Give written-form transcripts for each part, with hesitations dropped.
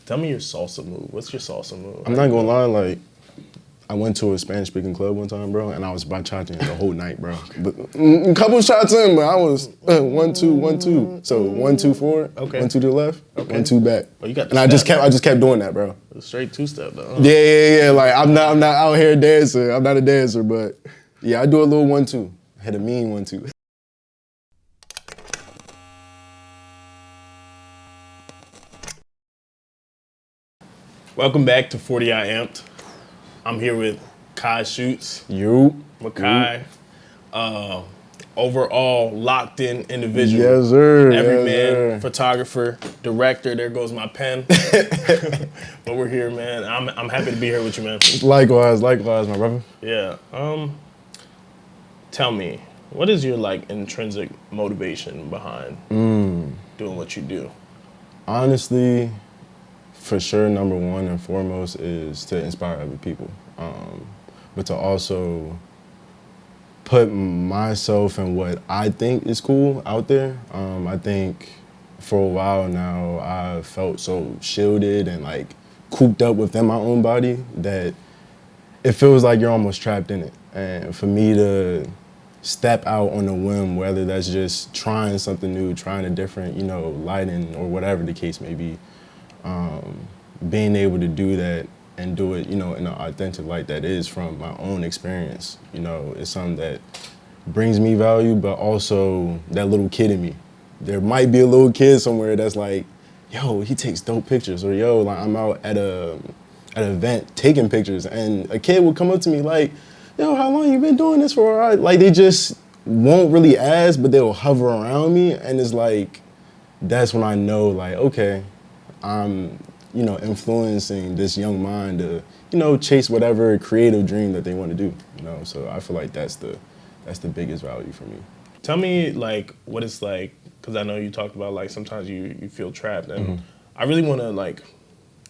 Tell me your salsa move. What's your salsa move? I'm not gonna lie, like, I went to a Spanish-speaking club one time, bro, and I was bachata the whole night, bro. But, a couple shots in, but I was 1, 2, 1, 2. So 1, 2, 4. Okay. 1, 2 to the left. Okay. 1, 2 back. Oh, you got the and I just step. kept doing that, bro. Straight two-step, though. Yeah. Like I'm not out here dancing. I'm not a dancer, but yeah, I do a little 1, 2. I had a mean 1, 2. Welcome back to 40 I Amped. I'm here with Khishoots, You. Makai, overall locked in individual. Yes, sir. Every Yes, man, sir. photographer, director. There goes my pen. But we're here, man. I'm happy to be here with you, man. Likewise, my brother. Yeah. Tell me, what is your like intrinsic motivation behind doing what you do? Honestly, for sure, number one and foremost is to inspire other people, but to also put myself and what I think is cool out there. I think for a while now, I've felt so shielded and like cooped up within my own body that it feels like you're almost trapped in it. And for me to step out on a whim, whether that's just trying something new, trying a different, lighting or whatever the case may be, being able to do that and do it, in an authentic light that is from my own experience, is something that brings me value, but also that little kid in me. There might be a little kid somewhere that's like, yo, he takes dope pictures, or yo, like I'm out at an event taking pictures, and a kid will come up to me like, yo, how long you been doing this for? All right? Like they just won't really ask, but they'll hover around me, and it's like, that's when I know, like, okay, I'm, influencing this young mind to, chase whatever creative dream that they want to do, So I feel like that's the biggest value for me. Tell me like what it's like, because I know you talked about like sometimes you feel trapped, and I really want to like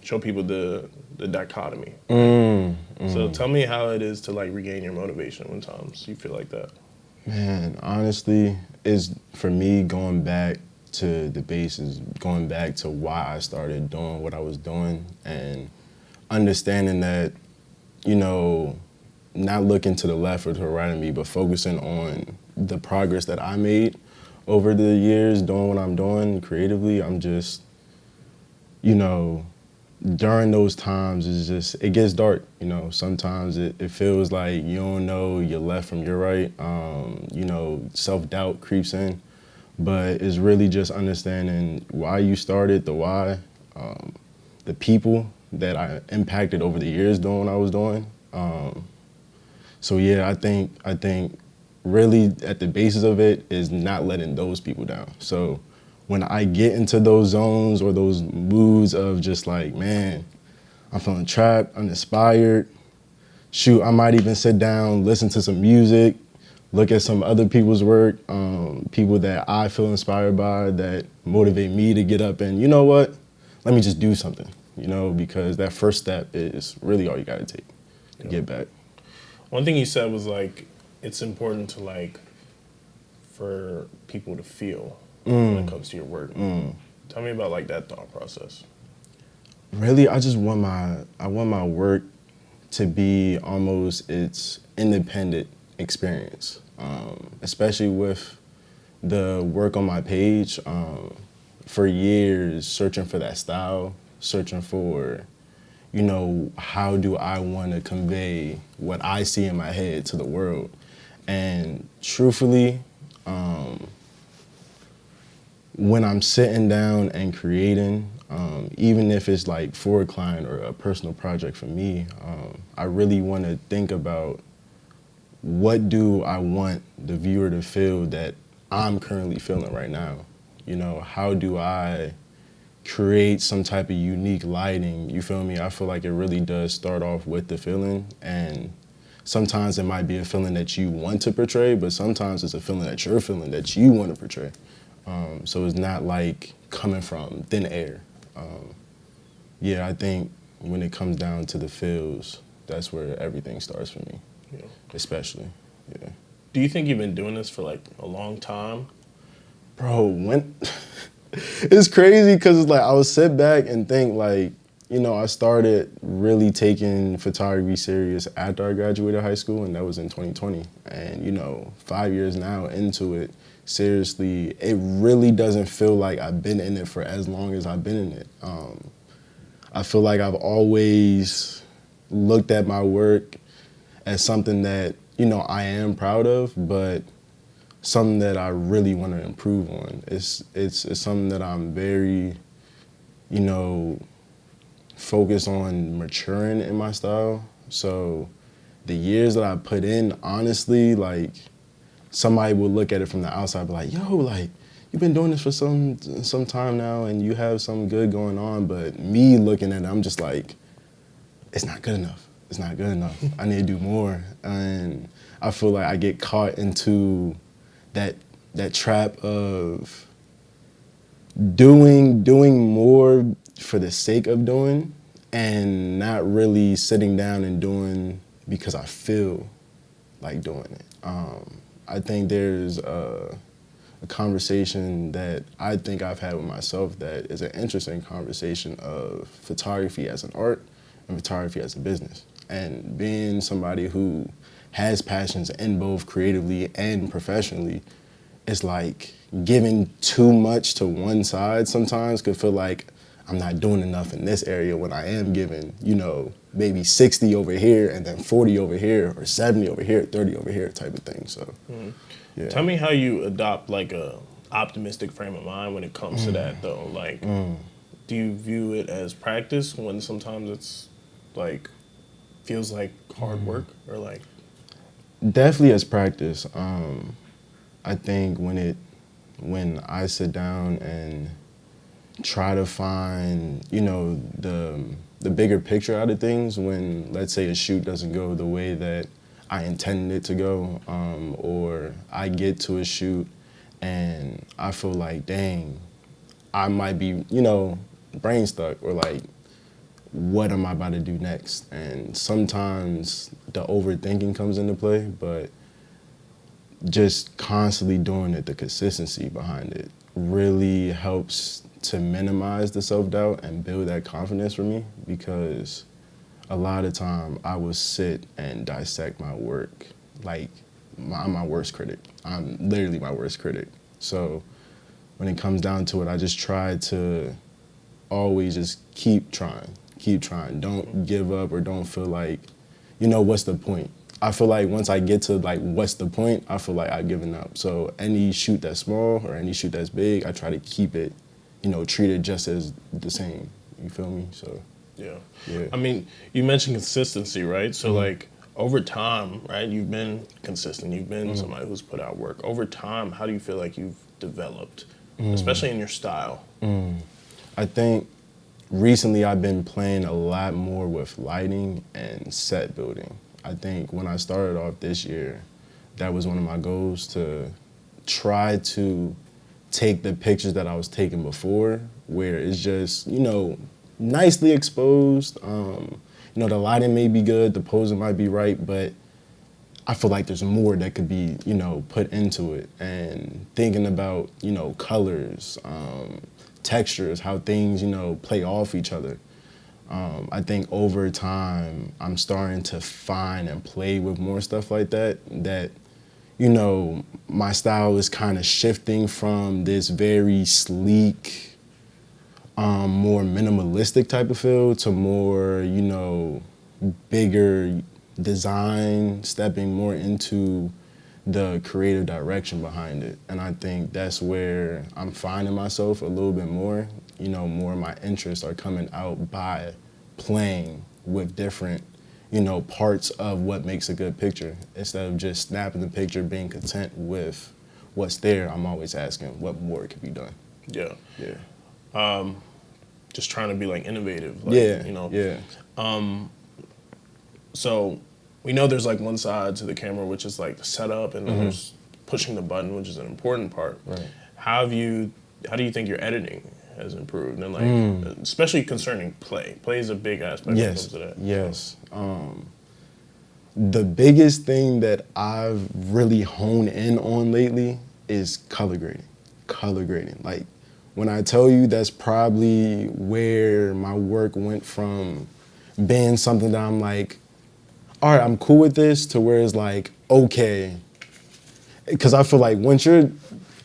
show people the dichotomy. So tell me how it is to like regain your motivation when times you feel like that. Man, honestly, is for me going back to the basis, going back to why I started doing what I was doing, and understanding that, not looking to the left or to the right of me, but focusing on the progress that I made over the years doing what I'm doing creatively. I'm just, during those times, it gets dark, Sometimes it feels like you don't know your left from your right. Self-doubt creeps in. But it's really just understanding why you started, the why, the people that I impacted over the years doing what I was doing. So yeah, I think really at the basis of it is not letting those people down. So when I get into those zones or those moods of just like, man, I'm feeling trapped, uninspired, shoot, I might even sit down, listen to some music, look at some other people's work, people that I feel inspired by that motivate me to get up and, you know what, let me just do something, because that first step is really all you gotta take to get back. One thing you said was like, it's important to like, for people to feel when it comes to your work. Tell me about like that thought process. Really, I just want my work to be almost its independent experience, especially with the work on my page. For years, searching for that style, searching for, how do I want to convey what I see in my head to the world. And truthfully, when I'm sitting down and creating, even if it's like for a client or a personal project for me, I really want to think about what do I want the viewer to feel that I'm currently feeling right now? How do I create some type of unique lighting? You feel me? I feel like it really does start off with the feeling, and sometimes it might be a feeling that you want to portray, but sometimes it's a feeling that you're feeling that you want to portray. So it's not like coming from thin air. I think when it comes down to the feels, that's where everything starts for me, especially, yeah. Do you think you've been doing this for like a long time? Bro, it's crazy because it's like I would sit back and think like I started really taking photography serious after I graduated high school, and that was in 2020. And, 5 years now into it, seriously, it really doesn't feel like I've been in it for as long as I've been in it. I feel like I've always looked at my work as something that, I am proud of, but something that I really want to improve on. It's something that I'm very, focused on maturing in my style. So the years that I put in, honestly, like, somebody will look at it from the outside and be like, yo, like, you've been doing this for some time now and you have something good going on. But me looking at it, I'm just like, it's not good enough. It's not good enough. I need to do more. And I feel like I get caught into that trap of doing more for the sake of doing and not really sitting down and doing because I feel like doing it. I think there's a conversation that I think I've had with myself that is an interesting conversation of photography as an art and photography as a business. And being somebody who has passions in both creatively and professionally, it's like giving too much to one side sometimes could feel like I'm not doing enough in this area when I am giving, maybe 60 over here and then 40 over here or 70 over here, 30 over here type of thing. So, yeah. Tell me how you adopt like a optimistic frame of mind when it comes to that though. Like, do you view it as practice when sometimes it's like feels like hard work or like? Definitely as practice. I think when I sit down and try to find, the bigger picture out of things, when let's say a shoot doesn't go the way that I intended it to go, or I get to a shoot and I feel like, dang, I might be, brain stuck, or like, what am I about to do next? And sometimes the overthinking comes into play, but just constantly doing it, the consistency behind it really helps to minimize the self-doubt and build that confidence for me, because a lot of time I will sit and dissect my work like I'm my worst critic. I'm literally my worst critic. So when it comes down to it, I just try to always just keep trying. Don't give up or don't feel like, what's the point? I feel like once I get to like, what's the point? I feel like I've given up. So any shoot that's small or any shoot that's big, I try to keep it, treat it just as the same. You feel me? So Yeah. yeah. I mean, you mentioned consistency, right? So like over time, right? You've been consistent. You've been somebody who's put out work. Over time, how do you feel like you've developed, especially in your style? I think recently I've been playing a lot more with lighting and set building. I think when I started off this year, that was one of my goals, to try to take the pictures that I was taking before, where it's just, nicely exposed. The lighting may be good, the posing might be right, but I feel like there's more that could be, put into it. And thinking about, colors, textures, how things, play off each other. I think over time, I'm starting to find and play with more stuff like that, my style is kind of shifting from this very sleek, more minimalistic type of feel to more, bigger design, stepping more into the creative direction behind it. And I think that's where I'm finding myself a little bit more. More of my interests are coming out by playing with different, parts of what makes a good picture. Instead of just snapping the picture, being content with what's there, I'm always asking what more could be done. Yeah. Yeah. Just trying to be like innovative. Like, Yeah. Yeah. So we know there's like one side to the camera, which is like the setup, and then there's pushing the button, which is an important part. Right. How do you think your editing has improved? And like, especially concerning play. Play is a big aspect when it comes to that. Yes. The biggest thing that I've really honed in on lately is color grading. Like, when I tell you that's probably where my work went from being something that I'm like, all right, I'm cool with this, to where it's like, okay. Because I feel like once you're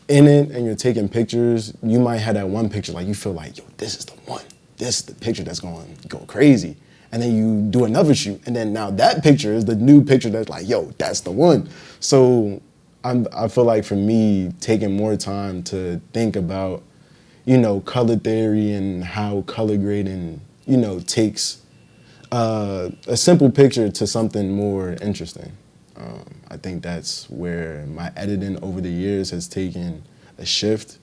in it and you're taking pictures, you might have that one picture, like you feel like, yo, this is the one. This is the picture that's going to go crazy. And then you do another shoot, and then now that picture is the new picture that's like, yo, that's the one. So I feel like for me, taking more time to think about, color theory and how color grading, takes a simple picture to something more interesting. I think that's where my editing over the years has taken a shift.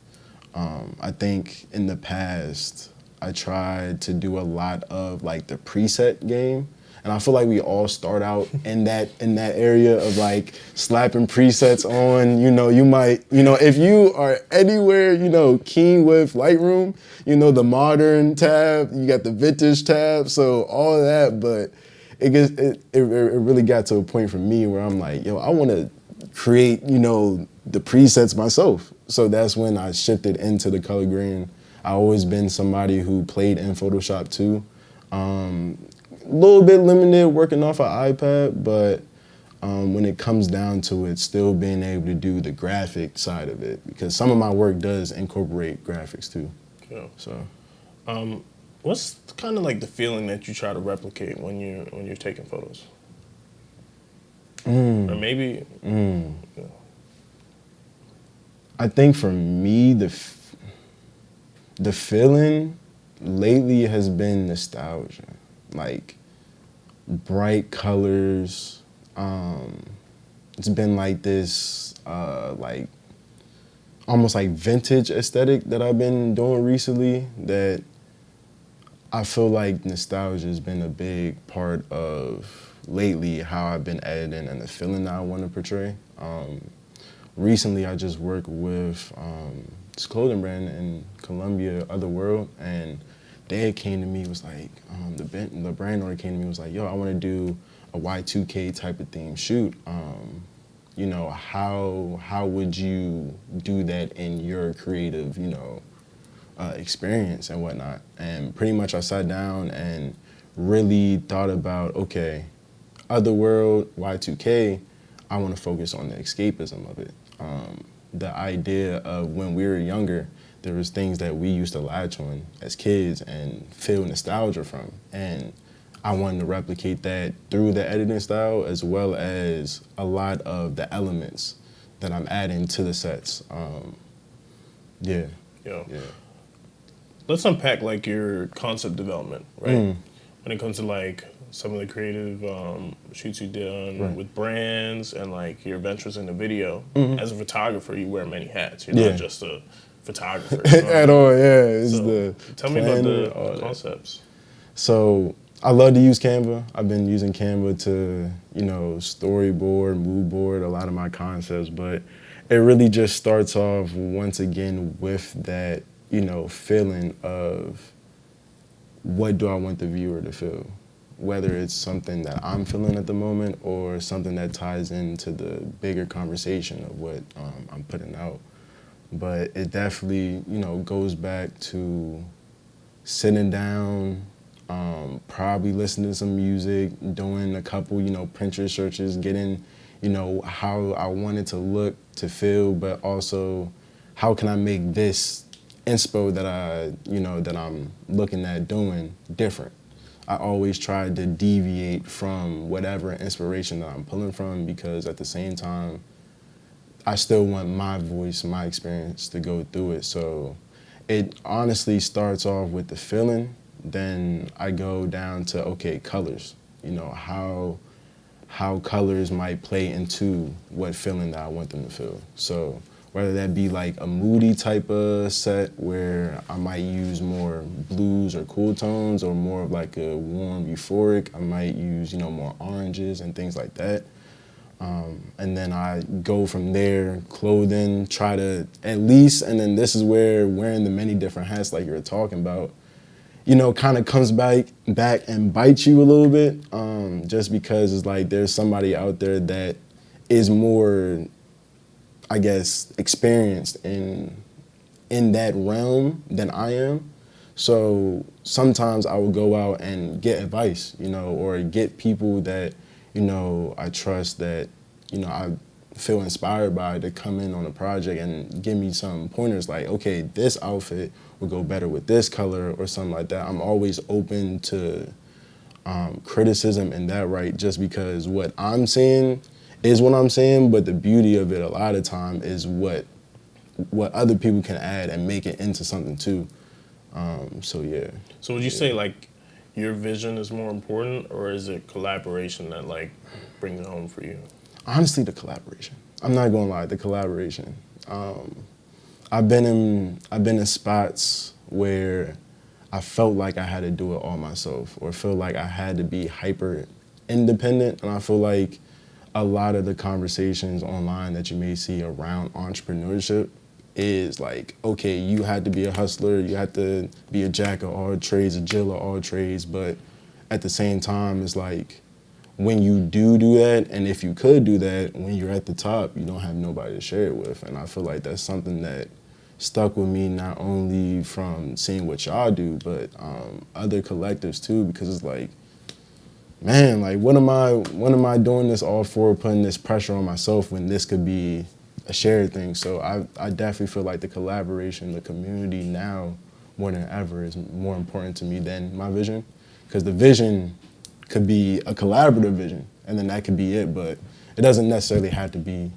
I think in the past, I tried to do a lot of like the preset game. And I feel like we all start out in that area of like slapping presets on, you might, if you are anywhere, keen with Lightroom, the modern tab, you got the vintage tab, so all of that, but it really got to a point for me where I'm like, yo, I want to create, the presets myself. So that's when I shifted into the color grading. I've always been somebody who played in Photoshop too. A little bit limited working off an iPad, but when it comes down to it, still being able to do the graphic side of it, because some of my work does incorporate graphics too. Yeah. So, what's kind of like the feeling that you try to replicate when you're taking photos? Or maybe. Yeah. I think for me, the feeling lately has been nostalgia, like bright colors. It's been like this, like almost like vintage aesthetic that I've been doing recently, that I feel like nostalgia has been a big part of lately how I've been editing and the feeling that I want to portray. Recently, I just worked with this clothing brand in Colombia, Otherworld, and they came to me, was like, the brand owner came to me, was like, yo, I want to do a Y2K type of theme shoot. How would you do that in your creative, experience and whatnot? And pretty much I sat down and really thought about, okay, Otherworld, Y2K, I want to focus on the escapism of it. The idea of when we were younger, there was things that we used to latch on as kids and feel nostalgia from. And I wanted to replicate that through the editing style, as well as a lot of the elements that I'm adding to the sets. Yeah. Let's unpack like your concept development, right? When it comes to like some of the creative shoots you did with brands and like your ventures in the video. As a photographer, you wear many hats. You're not just a photographer. At all, yeah. So tell me about the concepts. So I love to use Canva. I've been using Canva to, storyboard, mood board a lot of my concepts, but it really just starts off once again with that, feeling of what do I want the viewer to feel? Whether it's something that I'm feeling at the moment or something that ties into the bigger conversation of what I'm putting out. But it definitely, goes back to sitting down, probably listening to some music, doing a couple, Pinterest searches, getting, how I want it to look, to feel, but also how can I make this inspo that that I'm looking at doing different. I always try to deviate from whatever inspiration that I'm pulling from, because at the same time, I still want my voice, my experience to go through it. So it honestly starts off with the feeling, then I go down to, okay, colors. How colors might play into what feeling that I want them to feel. So whether that be like a moody type of set where I might use more blues or cool tones, or more of like a warm euphoric, I might use, more oranges and things like that. And then I go from there, clothing, try to at least, and then this is where wearing the many different hats like you were talking about, kind of comes back and bites you a little bit, just because it's like there's somebody out there that is more, I guess, experienced in in that realm than I am. So sometimes I will go out and get advice, or get people that, I trust, that, I feel inspired by, to come in on a project and give me some pointers like, okay, this outfit will go better with this color or something like that. I'm always open to criticism in that, right? Just because what I'm saying is what I'm saying, but the beauty of it a lot of time is what other people can add and make it into something too. So yeah. So would you say like your vision is more important, or is it collaboration that like brings it home for you? Honestly, the collaboration. I'm not gonna lie, the collaboration. I've been in spots where I felt like I had to do it all myself, or felt like I had to be hyper independent, and I feel like a lot of the conversations online that you may see around entrepreneurship is like, okay, you had to be a hustler, you had to be a jack of all trades, a Jill of all trades, but at the same time, it's like, when you do that, and if you could do that, when you're at the top, you don't have nobody to share it with. And I feel like that's something that stuck with me, not only from seeing what y'all do, but other collectives too, because it's like, man, like what am I doing this all for, putting this pressure on myself when this could be a shared thing? So I definitely feel like the collaboration, the community now more than ever is more important to me than my vision, because the vision could be a collaborative vision, and then that could be it, but it doesn't necessarily have to be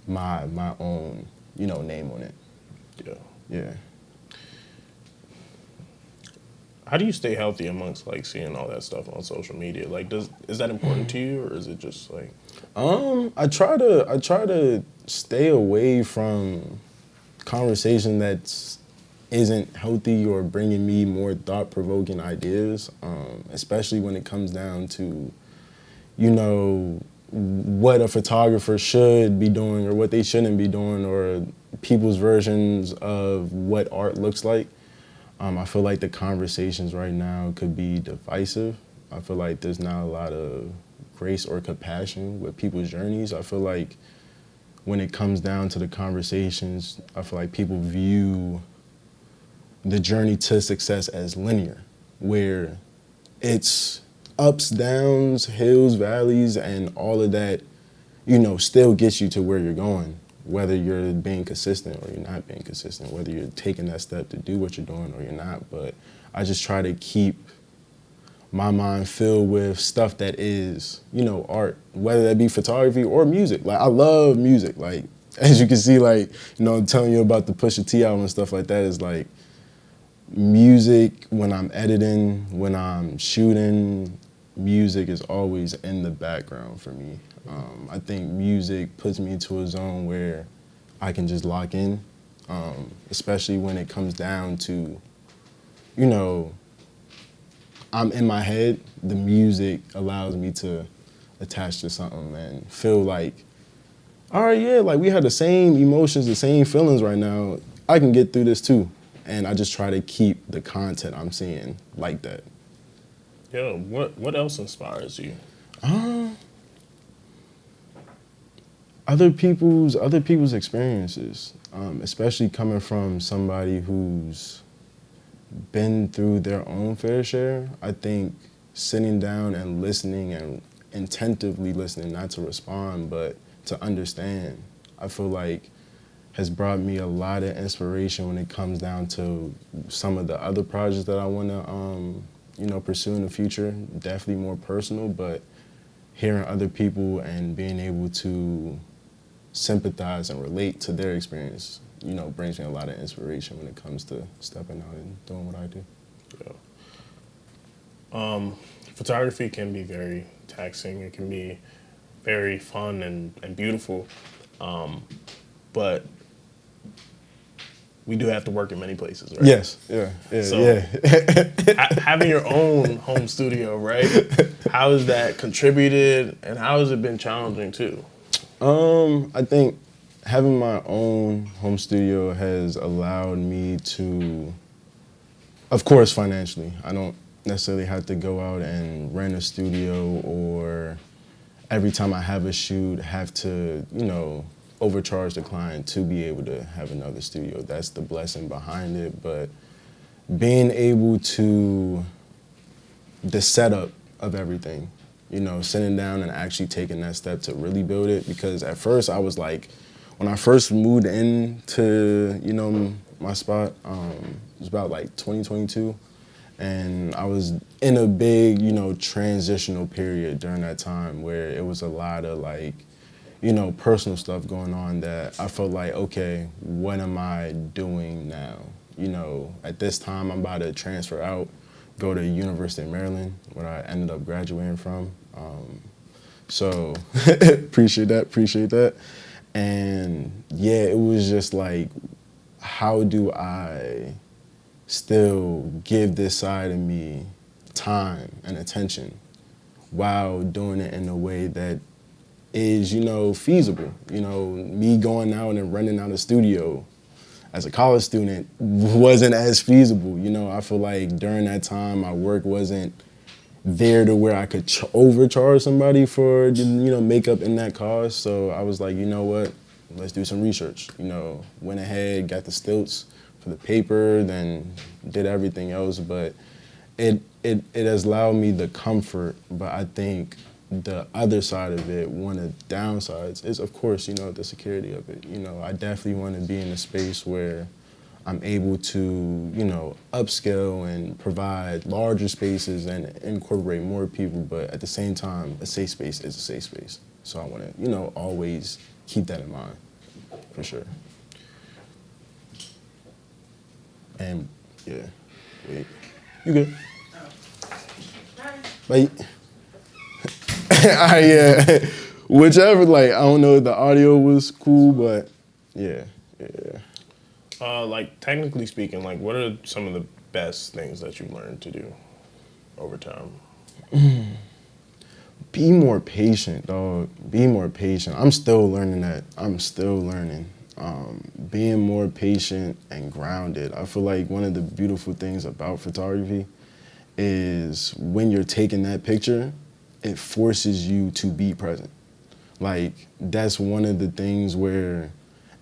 my own, name on it. Yeah. How do you stay healthy amongst like seeing all that stuff on social media? Like, is that important to you, or is it just like? I try to stay away from conversation that isn't healthy or bringing me more thought-provoking ideas, especially when it comes down to, what a photographer should be doing or what they shouldn't be doing, or people's versions of what art looks like. I feel like the conversations right now could be divisive. I feel like there's not a lot of grace or compassion with people's journeys. I feel like when it comes down to the conversations, I feel like people view the journey to success as linear, where it's ups, downs, hills, valleys, and all of that, still gets you to where you're going, whether you're being consistent or you're not being consistent, whether you're taking that step to do what you're doing or you're not. But I just try to keep my mind filled with stuff that is, art, whether that be photography or music. Like, I love music. Like, as you can see, like, telling you about the Pusha T album and stuff like that is like, music, when I'm editing, when I'm shooting, music is always in the background for me. I think music puts me into a zone where I can just lock in, especially when it comes down to, I'm in my head. The music allows me to attach to something and feel like, all right, yeah, like we have the same emotions, the same feelings right now. I can get through this too. And I just try to keep the content I'm seeing like that. Yo, what else inspires you? Other people's experiences, especially coming from somebody who's been through their own fair share. I think sitting down and listening, and attentively listening, not to respond, but to understand, I feel like has brought me a lot of inspiration when it comes down to some of the other projects that I want to, pursue in the future. Definitely more personal, but hearing other people and being able to sympathize and relate to their experience, brings me a lot of inspiration when it comes to stepping out and doing what I do. Yeah. Photography can be very taxing. It can be very fun and beautiful, but we do have to work in many places, right? Yes, yeah. So, having your own home studio, right? How has that contributed, and how has it been challenging too? I think having my own home studio has allowed me to, of course, financially. I don't necessarily have to go out and rent a studio, or every time I have a shoot have to, overcharge the client to be able to have another studio. That's the blessing behind it. But being able to, the setup of everything, you know, sitting down and actually taking that step to really build it. Because at first I was like, when I first moved into, you know, my spot, it was about like 2022. And I was in a big, you know, transitional period during that time where it was a lot of like, you know, personal stuff going on that I felt like, okay, what am I doing now? You know, at this time I'm about to transfer out, go to University of Maryland, where I ended up graduating from. So appreciate that. And yeah, it was just like, how do I still give this side of me time and attention while doing it in a way that is, you know, feasible? You know, me going out and renting out a studio as a college student wasn't as feasible. You know, I feel like during that time my work wasn't there to where I could overcharge somebody for, you know, makeup in that cost. So I was like, you know what, let's do some research. You know, went ahead, got the stilts for the paper, then did everything else. But it has allowed me the comfort. But I think the other side of it, one of the downsides is, of course, you know, the security of it. You know, I definitely want to be in a space where I'm able to, you know, upscale and provide larger spaces and incorporate more people, but at the same time, a safe space is a safe space. So I want to, you know, always keep that in mind, for sure. And yeah, wait, you good? Bye. Yeah, whichever, like, I don't know if the audio was cool, but yeah. Like, technically speaking, like, what are some of the best things that you've learned to do over time? Be more patient, dog. Be more patient. I'm still learning that. I'm still learning. Being more patient and grounded. I feel like one of the beautiful things about photography is when you're taking that picture, it forces you to be present. Like, that's one of the things where,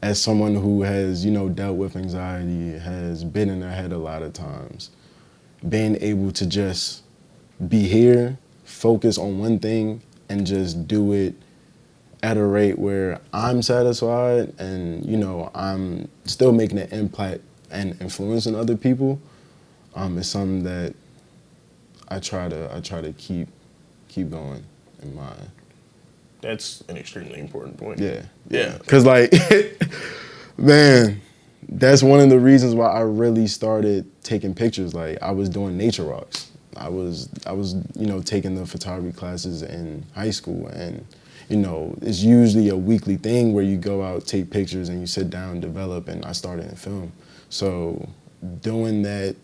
as someone who has, you know, dealt with anxiety, has been in their head a lot of times, being able to just be here, focus on one thing, and just do it at a rate where I'm satisfied and, you know, I'm still making an impact and influencing other people, is something that I try to keep going in mind. That's an extremely important point. Yeah. Cause like, man, that's one of the reasons why I really started taking pictures. Like, I was doing nature walks. I was, you know, taking the photography classes in high school, and, you know, it's usually a weekly thing where you go out, take pictures, and you sit down, develop, and I started in film. So doing that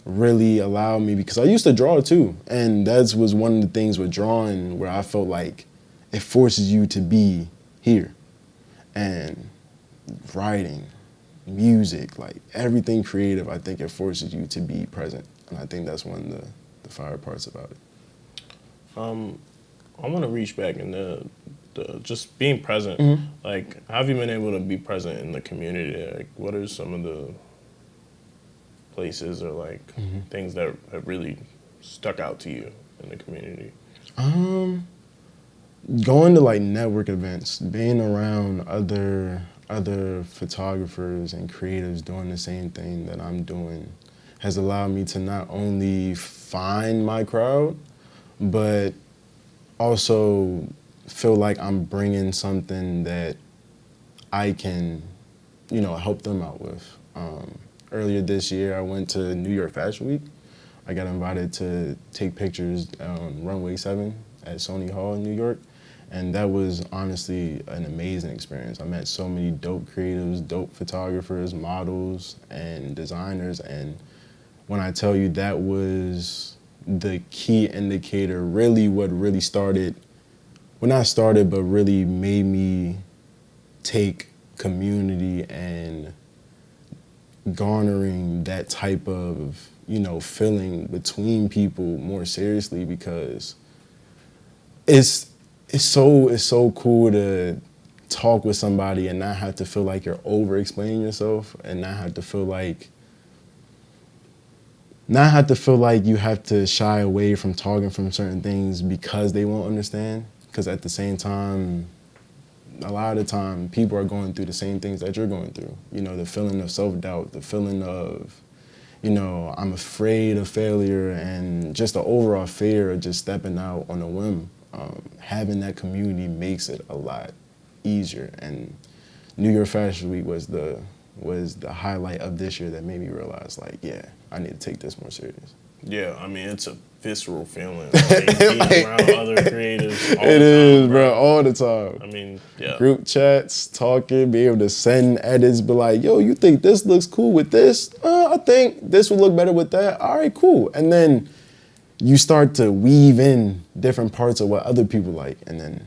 really allowed me, because I used to draw too, and that was one of the things with drawing where I felt like it forces you to be here. And writing, music, like everything creative, I think it forces you to be present. And I think that's one of the fire parts about it. I want to reach back in the just being present. Mm-hmm. Like, how have you been able to be present in the community? Like, what are some of the places or like things that have really stuck out to you in the community? Going to like network events, being around other photographers and creatives doing the same thing that I'm doing has allowed me to not only find my crowd, but also feel like I'm bringing something that I can, you know, help them out with. Earlier this year, I went to New York Fashion Week. I got invited to take pictures on Runway 7 at Sony Hall in New York. And that was honestly an amazing experience. I met so many dope creatives, dope photographers, models, and designers. And when I tell you that was the key indicator, really what really started, well, not started, but really made me take community and garnering that type of, you know, feeling between people more seriously, because it's so cool to talk with somebody and not have to feel like you're over explaining yourself, and not have to feel like you have to shy away from talking from certain things because they won't understand. Because at the same time, a lot of the time, people are going through the same things that you're going through. You know, the feeling of self-doubt, the feeling of, you know, I'm afraid of failure, and just the overall fear of just stepping out on a whim. Having that community makes it a lot easier. And New York Fashion Week was the highlight of this year that made me realize, like, yeah, I need to take this more serious. Yeah, I mean, it's a visceral feeling. Like, being around other creatives all the time. It is, bro, all the time. I mean, yeah. Group chats, talking, be able to send edits, be like, yo, you think this looks cool with this? I think this would look better with that. All right, cool. And then you start to weave in different parts of what other people like, and then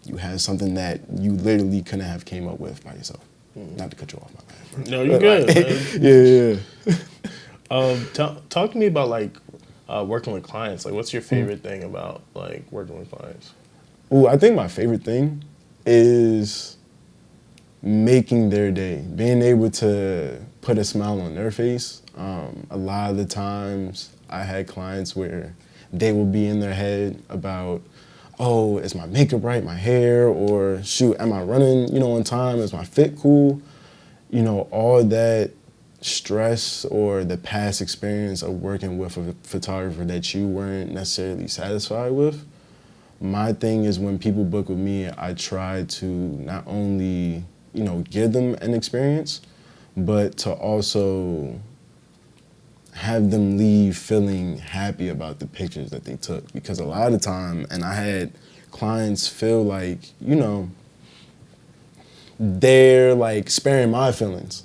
you have something that you literally couldn't have came up with by yourself. Not to cut you off, my bad. Bro. No, you're good. Yeah. Talk to me about like working with clients. Like, what's your favorite thing about like working with clients? Ooh, I think my favorite thing is making their day, being able to put a smile on their face. A lot of the times I had clients where they will be in their head about, oh, is my makeup right, my hair, or shoot, am I running, you know, on time? Is my fit cool? You know, all that stress or the past experience of working with a photographer that you weren't necessarily satisfied with. My thing is, when people book with me, I try to not only, you know, give them an experience, but to also have them leave feeling happy about the pictures that they took. Because a lot of time, and I had clients feel like, you know, they're like sparing my feelings,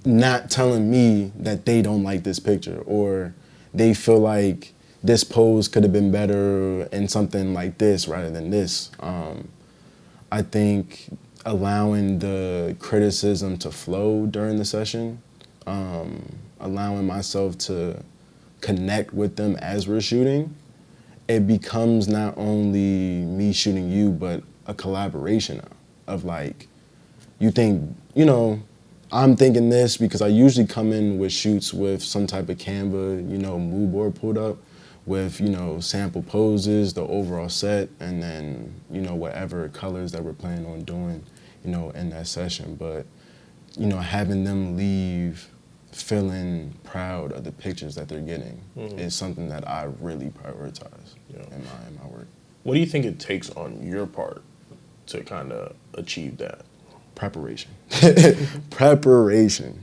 not telling me that they don't like this picture, or they feel like this pose could have been better in something like this rather than this. I think allowing the criticism to flow during the session, allowing myself to connect with them as we're shooting, it becomes not only me shooting you, but a collaboration of like, you think, you know, I'm thinking this because I usually come in with shoots with some type of Canva, you know, mood board pulled up with, you know, sample poses, the overall set, and then, you know, whatever colors that we're planning on doing, you know, in that session. But, you know, having them leave feeling proud of the pictures that they're getting is something that I really prioritize in my work. What do you think it takes on your part to kind of achieve that? Preparation. Preparation.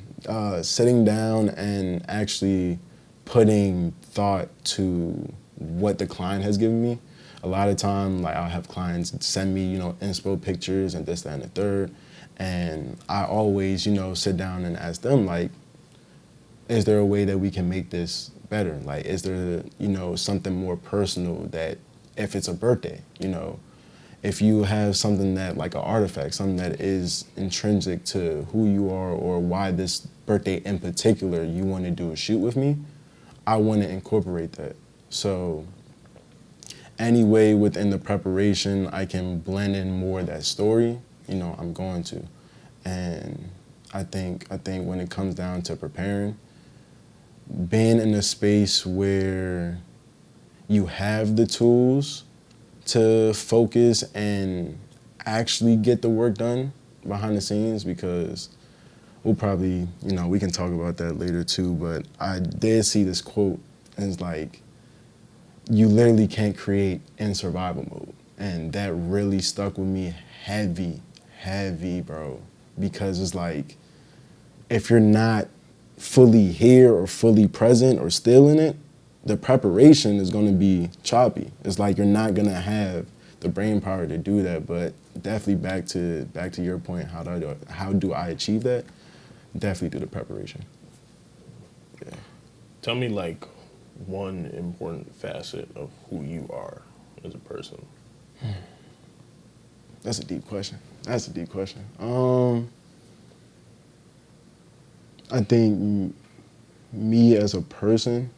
Sitting down and actually putting thought to what the client has given me. A lot of time, like, I'll have clients send me, you know, inspo pictures and this, that, and the third. And I always, you know, sit down and ask them, like, is there a way that we can make this better? Like, is there, you know, something more personal that, if it's a birthday, you know, if you have something that, like an artifact, something that is intrinsic to who you are or why this birthday in particular you want to do a shoot with me, I want to incorporate that. So any way within the preparation I can blend in more of that story, you know, I'm going to. And I think when it comes down to preparing, being in a space where you have the tools to focus and actually get the work done behind the scenes, because we'll probably, you know, we can talk about that later too, but I did see this quote, and it's like, you literally can't create in survival mode. And that really stuck with me heavy, bro, because it's like, if you're not fully here or fully present or still in it, the preparation is going to be choppy. It's like you're not going to have the brain power to do that. But definitely back to your point, how do I achieve that? Definitely through the preparation. Yeah. Tell me, like, one important facet of who you are as a person. That's a deep question. I think me as a person,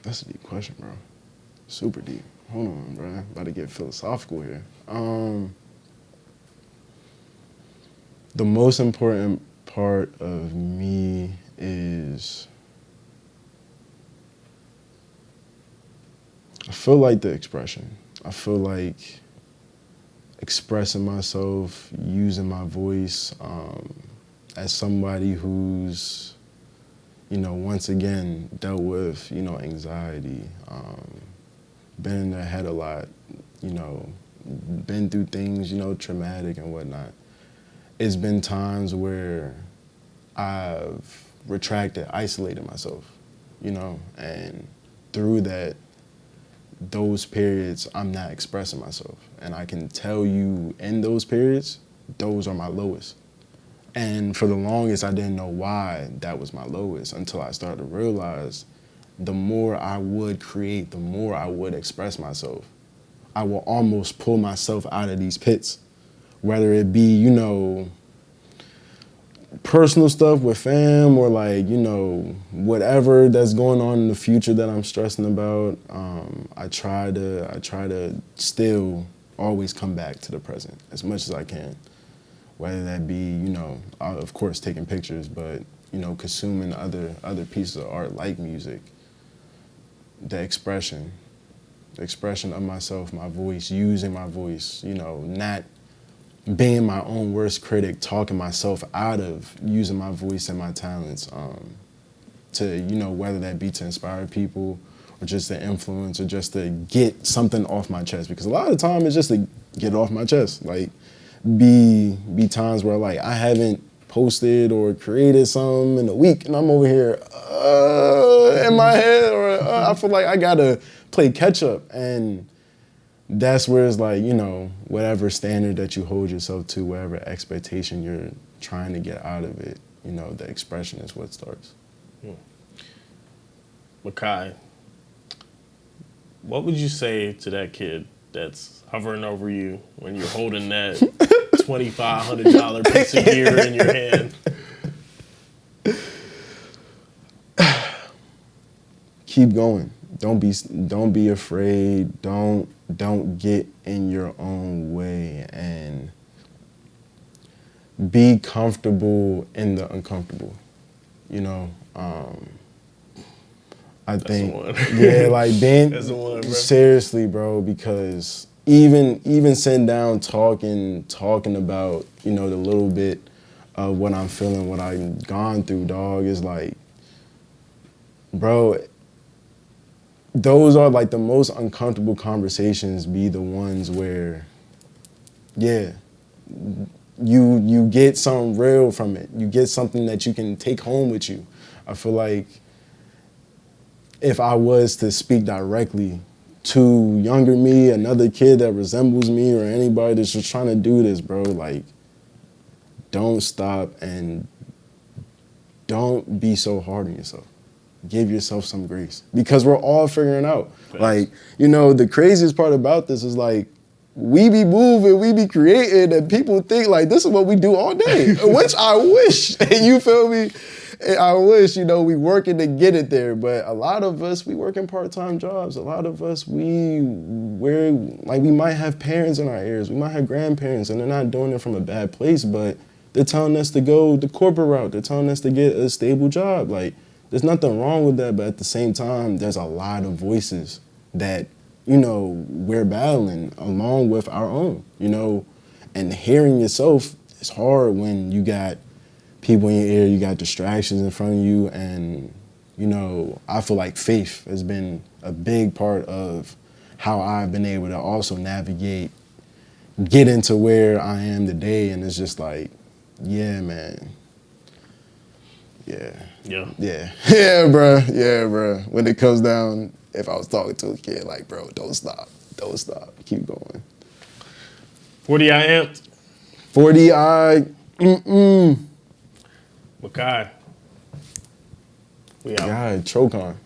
that's a deep question, bro. Super deep. Hold on, bro. About to get philosophical here. The most important part of me is, I feel like the expression. I feel like expressing myself, using my voice, as somebody who's, once again dealt with, anxiety, been in their head a lot, been through things, traumatic and whatnot. It's been times where I've retracted, isolated myself, and through those periods, I'm not expressing myself. And I can tell you in those periods, those are my lowest. And for the longest, I didn't know why that was my lowest until I started to realize the more I would create, the more I would express myself. I will almost pull myself out of these pits, whether it be, personal stuff with fam or whatever that's going on in the future that I'm stressing about. I try to still always come back to the present as much as I can, whether that be, of course taking pictures, but, consuming other pieces of art like music, the expression of myself, my voice, using my voice, not being my own worst critic, talking myself out of using my voice and my talents to, whether that be to inspire people or just to influence or just to get something off my chest. Because a lot of the time it's just to get it off my chest. Like, be times where I haven't posted or created something in a week and I'm over here in my head or I feel like I gotta play catch up. And that's where it's whatever standard that you hold yourself to, whatever expectation you're trying to get out of it, the expression is what starts. Makai, what would you say to that kid that's hovering over you when you're holding that $2,500 piece of gear in your hand? Keep going. Don't be afraid. Don't get in your own way and be comfortable in the uncomfortable. I think, being That's the one, bro. Seriously, bro, because even sitting down talking about, the little bit of what I'm feeling, what I've gone through, dog, is bro, those are the most uncomfortable conversations be the ones where, you get something real from it. You get something that you can take home with you. I feel like if I was to speak directly to younger me, another kid that resembles me, or anybody that's just trying to do this, bro, don't stop and don't be so hard on yourself. Give yourself some grace because we're all figuring out. Thanks. The craziest part about this is we be moving, we be creating, and people think this is what we do all day, which I wish, you feel me? I wish, we working to get it there, but a lot of us, we work in part-time jobs. A lot of us, we might have parents in our ears, we might have grandparents, and they're not doing it from a bad place, but they're telling us to go the corporate route. They're telling us to get a stable job. There's nothing wrong with that, but at the same time, there's a lot of voices that, we're battling along with our own, and hearing yourself is hard when you got people in your ear, you got distractions in front of you, and, I feel like faith has been a big part of how I've been able to also navigate, get into where I am today, and it's just yeah, man. Yeah, bro. When it comes down, if I was talking to a kid, bro, don't stop, keep going. 40i amped. 40i, Makai. We out. God, choke on.